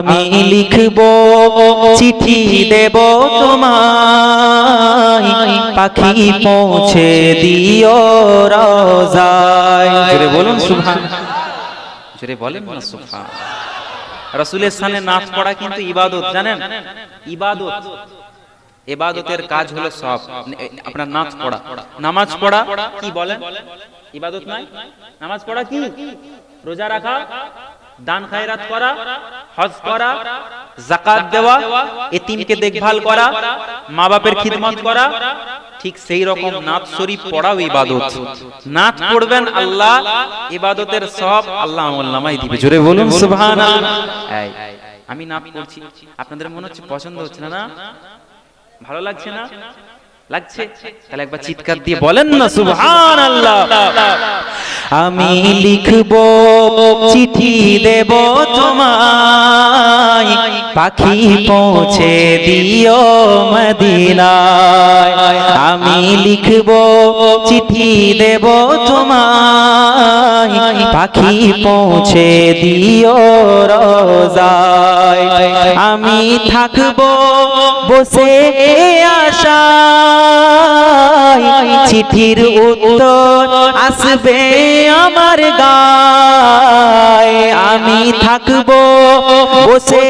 আমি লিখব চিঠি দেব তোমায়, পাখি পৌঁছে দিও রওজায়। জোরে বলুন সুবহান, জোরে বলেন না সুবহান। রাসূলের সামনে নাচ পড়া কিন্তু ইবাদত, জানেন? ইবাদত, ইবাদতের কাজ হলো সব। আপনার নাচ পড়া, নামাজ পড়া কি বলেন? ইবাদত নয়? নামাজ পড়া কি? রোজা রাখা, দান খায়রাত করা, হজ করা, যাকাত দেওয়া, এতিমকে দেখভাল করা, মা বাপের খিদমত করা, ঠিক সেই রকম নাত শরীফ পড়াও ইবাদত। নাত পড়বেন আল্লাহ ইবাদতের সব আল্লাহ আমলনামায় দিবে। জোরে বলুন সুবহানাল্লাহ। আমি নাত পড়ছি, আপনাদের মনে হচ্ছে পছন্দ হচ্ছে না? ভালো লাগছে না? লাগছে? তাহলে একবার চিৎকার দিয়ে বলেন না সুবহানাল্লাহ। আমি লিখব চিঠি দেব তোমায়, পাখি পৌঁছে দিও মদিনায়। আমি লিখব চিঠি দেব তোমায়, পাখি পৌঁছে দিও রওজায়। আমি থাকব বসে আশায়, চিঠির উত্তর আসবে আমার গায়। আমি থাকব বসে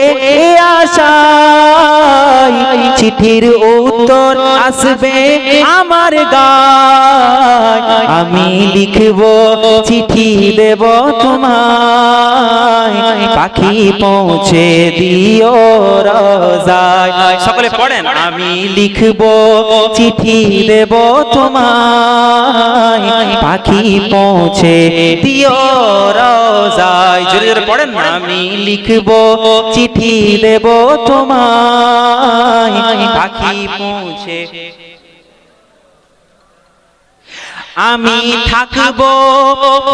আশায়, চিঠির উত্তর আসবে আমার গায়। আমি লিখব চিঠি দেব তোমায়, পাখি পৌঁছে দিও রওজায়। সকলে পড়েন, আমি লিখব চিঠি দেব তোমায়, পাখি পৌঁছে দিও রওজায়। জোরে জোরে পড়েন না। আমি লিখব চিঠি দেব তোমায়, পাখি পৌঁছে। আমি থাকব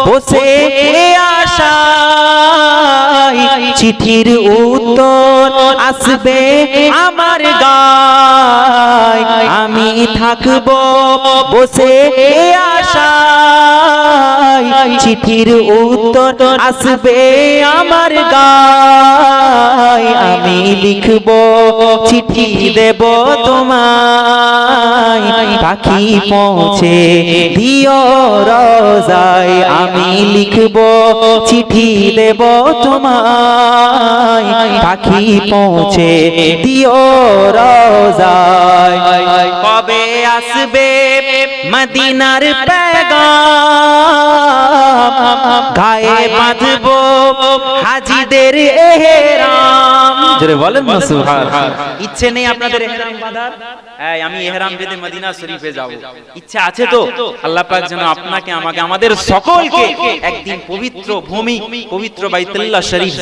বসে আশায়, চিঠির উত্তর আসবে আমার গায়। আমি থাকব বসে আশায়, চিঠির উত্তর আসবে আমার গায়। আমি লিখব চিঠি দেব তোমায়, পাখি পৌঁছে দিও রওজায়। আমি লিখব চিঠি দেব তোমায়, পাখি পৌঁছে দিও রওজায়। কবে আসবে মদিনার পেগাম, গায়ে বাঁধবো হাজিদের এহরাম। জোরে বলেন না সুবহানাল্লাহ। ইচ্ছে নেই আপনাদের এহরাম বাঁধার? আমি এহরাম বেঁধে মদিনা শরীফে যাব, ইচ্ছা আছে তো? আল্লাহ পাক যেন আপনাকে আমাকে আমাদের সকলকে একদিন পবিত্র ভূমি, পবিত্র বাইতুল্লাহ শরীফ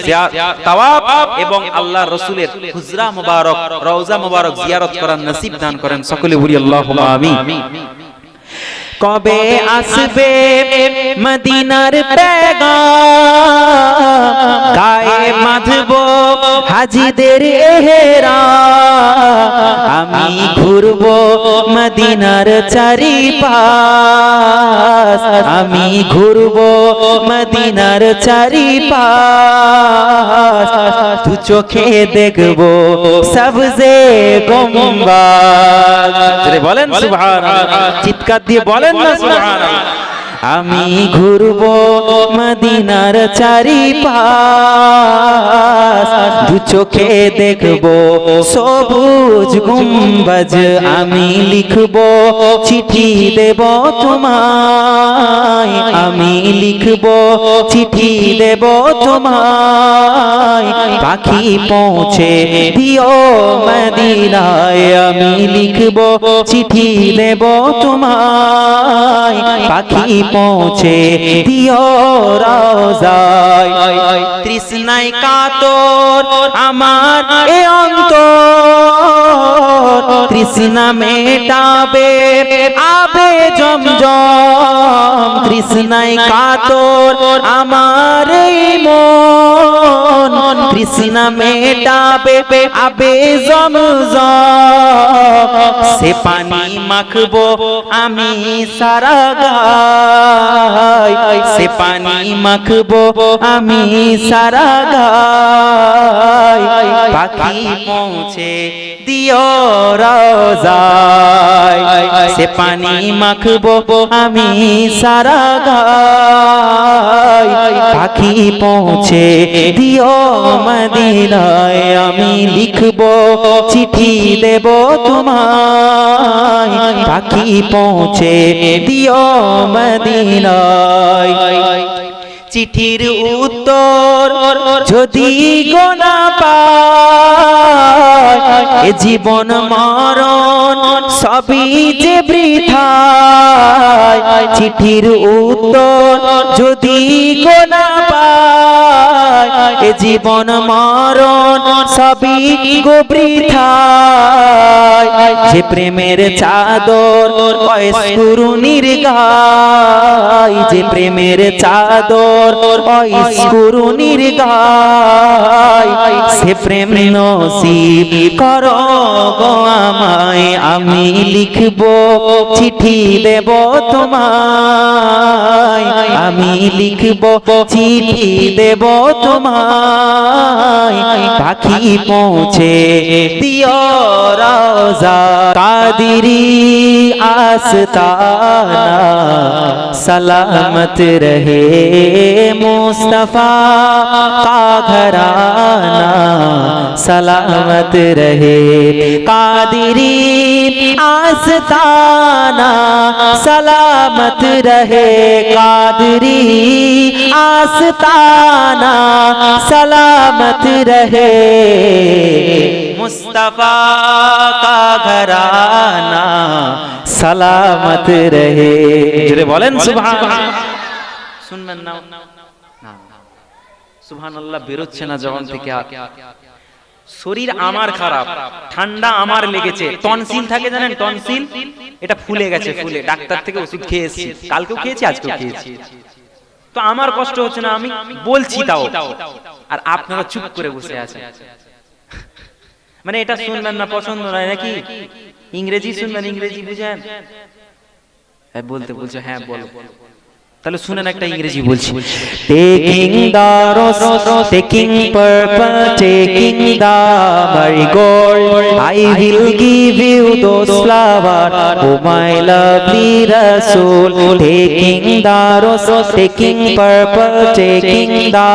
তাওয়াফ এবং আল্লাহর রাসূলের হুজরা মুবারক, রওজা মুবারক জিয়ারত করার নসিব দান করেন। সকলে বলি আল্লাহুম্মা আমিন। কবে আসবে মদিনার পেগাম, গায়ে বাঁধবো হাজিদের এহরাম। আমি ঘুরবো মদিনার চারিপাশ, আমি ঘুরবো মদিনার চারিপাশ। দু চোখে দেখবো সবজে গম্বুজ। বলেন সুবহানাল্লাহ, চিৎকার দিয়ে বলেন না সুবহানাল্লাহ। আমি ঘুরবো মদিনার চারিপাশ, দু চোখে দেখবো সবুজ গুম্বজ। আমি লিখব চিঠি দেব তোমায়, আমি লিখব চিঠি দেব তোমায়, পাখি পৌঁছে দিও মদিনায়। আমি লিখব চিঠি দেব তোমায়, পাখি পৌঁছে দিও রওজায়। তৃষ্ণায় কাতর আমার এ অন্তর, তৃষ্ণা মেটাবে আবে জমজম। তৃষ্ণায় কাতর আমার এই মন, তৃষ্ণা মেটাবে আবে জমজম সে পানি মাখবো আমি সারা গায় সে পানি মাখবো আমি সারা গায় পাখি পৌঁছে দিও রোজায় সে পানি মাখবো আমি সারা গায় পাখি পৌঁছে দিও মদিনায় আমি লিখবো চিঠি দেব তোমায় পাখি পৌঁছে দিও মদিনায় চিঠির উত্তর যদি গোনা পায় এ জীবন মরণ সবই যে বৃথায় চিঠির উত্তর যদি গোনা পায় এ জীবন মরণ সবই গো বৃথায় যে প্রেমের চাদর অস্ফুরুনির গায় যে প্রেমের চাদর অস্ফুরুনির গায় সে প্রেম নসিব করো গো আমায় আমি লিখবো চিঠি দেব তোমায় আমি লিখবো চিঠি দেব তোমায় পাখি পৌঁছে দিও রোজা কাদিরি आस्ताना सलामत रहे मुस्तफा का घराना सलामत रहे कादिरी आस्ताना सलामत रहे कादिरी आस्ताना सलामत रहे मुस्तफा का घराना सलामत रहे জোরে বলেন সুবহানাল্লাহ শুনবেন না সুবহানাল্লাহ বেরোচ্ছে না জবান থেকে শরীর আমার খারাপ ঠান্ডা আমার লেগেছে টনসিল থাকে জানেন টনসিল এটা ফুলে গেছে ফুলে ডাক্তার থেকে ওষুধ খেয়ে এসেছি কালকেও খেয়েছি আজকেও খেয়েছি তো আমার কষ্ট হচ্ছে না আমি বলছি তাও আর আপনারা চুপ করে বসে আছেন মানে এটা শুনবেন না পছন্দ নয় নাকি ইংরেজি শুনবেন ইংরেজি বুঝেন বলতে বলছো হ্যাঁ বলো তাহলে শুনেন একটা ইংরেজি বলছি taking the rose taking purple taking the marigold I will give you those flowers oh my lovely Rasul taking the rose taking purple taking the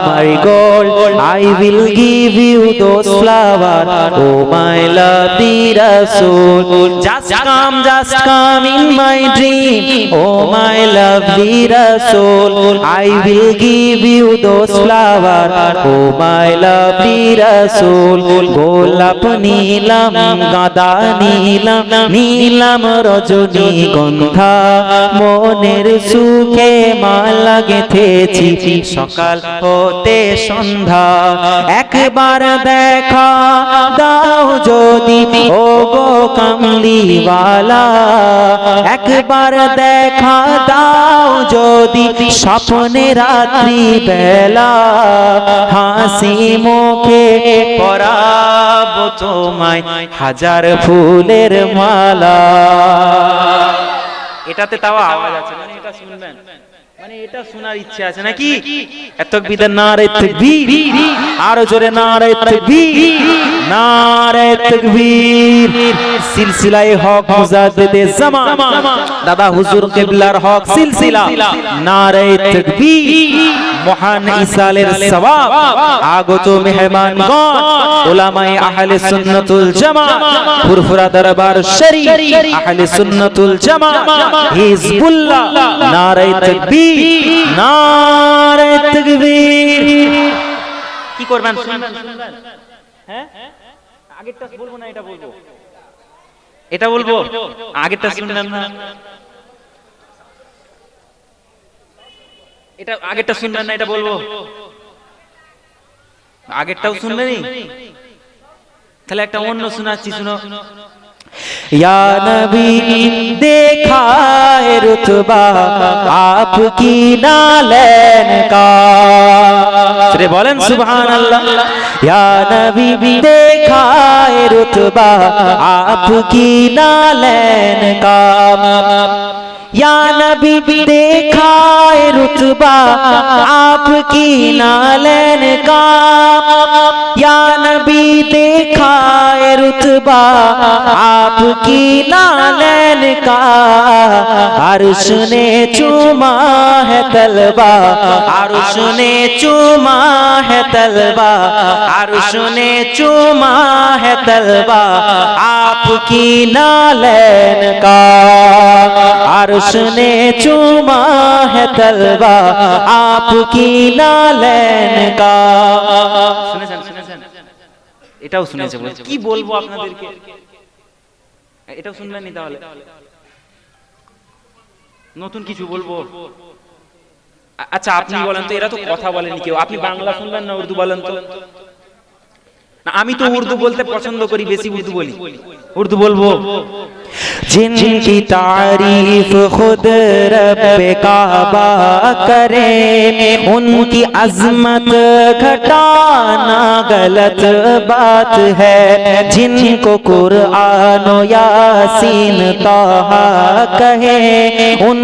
marigold I will give you those flowers oh my lovely Rasul just come in my dream oh my lovely Rasul I will give you those flowers oh my lovely Rasul গোলাপ নীলম গাঁদা নীলম নীলম রজনী গন্ধা মনের সুখে মালা গেঁথেছি সকাল হতে সন্ধ্যা একবার দেখা দাও যদি ও গো কামলিওয়ালা একবার দেখা দাও যদি স্বপ্নে রাত্রি বেলা হাসি মুখে পরাবো তোমায় হাজার ফুলের মালা এটাতে তাও আওয়াজ আছে মানে এটা শুনবেন মানে এটা শোনার ইচ্ছে আছে নাকি তাকবীর নারে তাকবীর আরো জোরে নারে তাকবীর নারে তাকবীর সিলসিলায়ে হক মুজাদ্দিদে জামান দাদা হুজুর কিবলার হক সিলসিলা নারে তাকবীর মহান ইসালের সওয়াব আগত মেহমানগণ উলামায়ে আহলে সুন্নাতুল জামাত ফুরফুরা দরবার শরীফ আহলে সুন্নাতুল জামাত হিজবুল্লাহ নারে তাকবীর নারে তাকবীর কি করবেন শুনবেন হ্যাঁ আগেরটা বলবো না এটা বলবো আগেরটা শুনবেন না এটা আগেরটা শুনবেন না এটা বলবো আগেরটাও শুনবেনই তাহলে একটা অন্য শোনাচ্ছি শুনো या नबी देखा है रुतबा आपकी नालैन का। चले बोलें सुभान अल्लाह। या नबी देखा है रुतबा आपकी नालैन का। या नबी देखा है रुतबा आपकी नालैन का। या नबी देखा है रुतबा आपकी नालैन का। अर्श ने चूमा है तलबा, अर्श ने चूमा है तलबा, अर्श ने चूमा है तलबा आपकी नालैन का। अर्श ने चूमा है तलबा आपकी नालैन का। শুনেছেন শুনেছেন এটাও শুনেছে বলে কি বলবো আপনাদেরকে, এটাও শুনবেন নি তাহলে নতুন কিছু বলবো। আচ্ছা আপনি বলেন তো, এরা তো কথা বলেনি কেউ, আপনি বাংলা শুনবেন না উর্দু বলেন তো। না আমি তো উর্দু বলতে পছন্দ করি, বেশি উর্দু বলি, উর্দু বলবো। जिनकी तारीफ खुद रब्बे काबा करे, उनकी अजमत घटाना गलत बात है। जिनको कुरान यासीन तौहा कहे, उन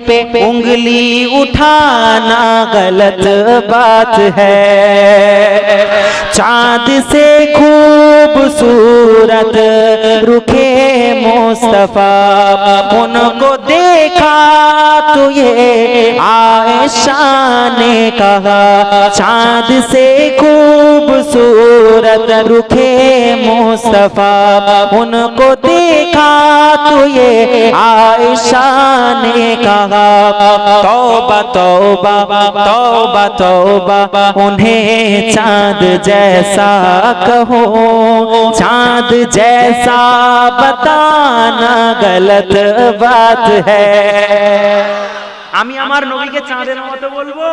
पे उंगली उठाना गलत बात है। चाँद से खूबसूरत रुखे मुस्तफा, उनको देखा तो ये आयशा ने कहा। चाँद से खूबसूरत रुखे मुस्तफा, उनको देखा तो ये आयशा ने कहा। तौबा तौबा तौबा तौबा उन्हें चाँद जैसा कहो, चाँद जैसा बताना गलत बात है। আমি আমার নবীকে চাঁদের মতো বলবো?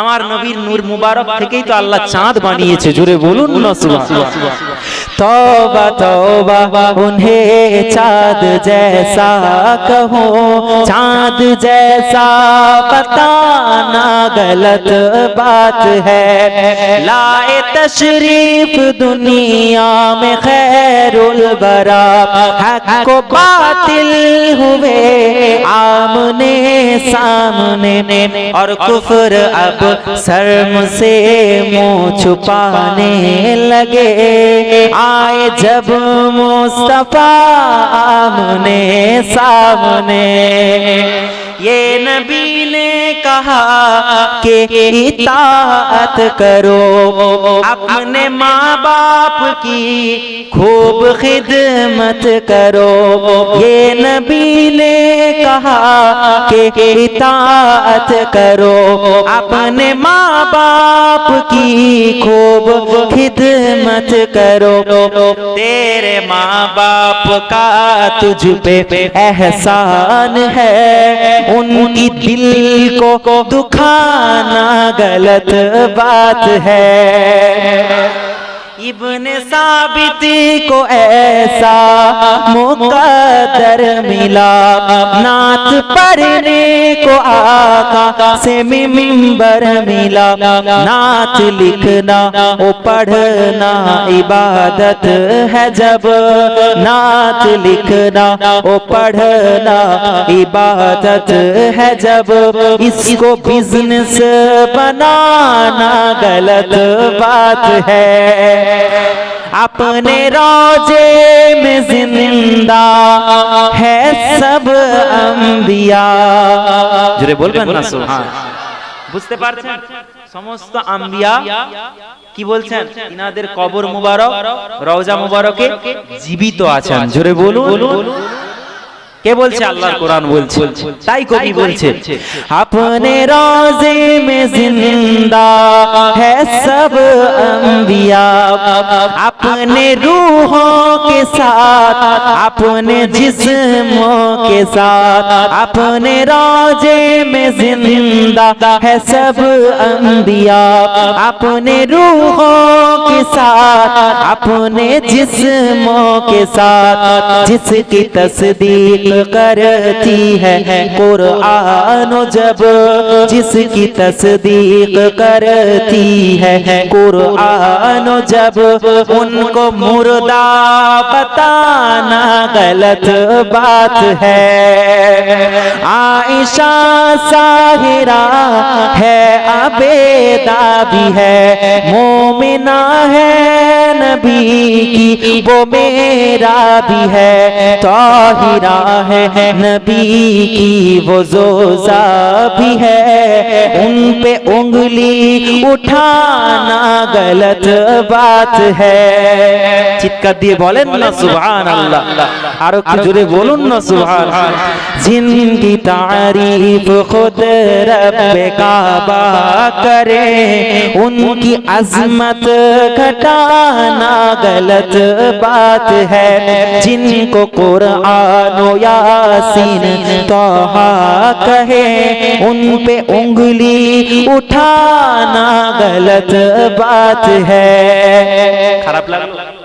আমার নবীর নূর মুবারক থেকেই তো আল্লাহ চাঁদ বানিয়েছে, জোরে বলুন না সুবহানাল্লাহ। तौबा तौबा उन्हें चाँद जैसा कहो, चाँद जैसा बताना गलत बात है। लाए तशरीफ दुनिया में खैरुल बरा, हक को बातिल हुए आमने सामने, और कुफ्र अब शर्म से मुंह छुपाने लगे। आए जब मुस्तफा आमने सामने, ये नबी ने कहा कि इताअत करो, अपने माँ बाप की खूब खिदमत करो। ये नबी ने कहा कि इताअत करो, अपने माँ बाप की खूब खिदमत करो। तेरे माँ बाप का तुझ पे एहसान है, उनकी दिल को दुखाना गलत बात है। इब्ने साबित को ऐसा मुकद्दर मिला, नात पढ़ने को आका से मिंबर मिला। नात लिखना ओ पढ़ना इबादत है जब, नात लिखना ओ पढ़ना इबादत है जब, इसको बिजनेस बनाना गलत बात है। अपने रोजे में जिंदा है सब अंबिया, জোরে বলবেন না সুবহান। বুঝতে পারছেন? সমস্ত আম্বিয়া কি বলছেন? ইনাদের কবর মুবারক, রওজা মুবারকে জীবিত আছেন, জোরে বলুন। কে বলছে? আল্লাহর কোরআন বলছে, তাই কবি বলছে अपने रोजे में जिंदा है सब अंबिया, अपने रूहों के साथ अपने जिस्मों के साथ, अपने रोजे में जिंदा है सब अंबिया, अपने रूहों के साथ अपने जिस्मों के साथ जिसकी तस्दीक करती है कुरान जब जिसकी तस्दीक करती है कुरान जब उनको मुर्दा बताना गलत बात है। आयशा साहिरा है आबेदा भी है मोमिना है नबी की वो मेरा भी है ताहिरा है नबी की वो जोजा भी है। उन पे उंगली उठाना गलत बात है। चित्कार दिए बोलें ना सुभान अल्लाह। आरो की जुड़े बोलूं ना सुभान अल्लाह। जिनकी तारीफ खुद रब्बे काबा करे उनकी अजमत घटाना गलत बात है। जिनको कुरान यासीन तोहा कहे उन पे उंगली उठाना गलत बात है। खराब लगा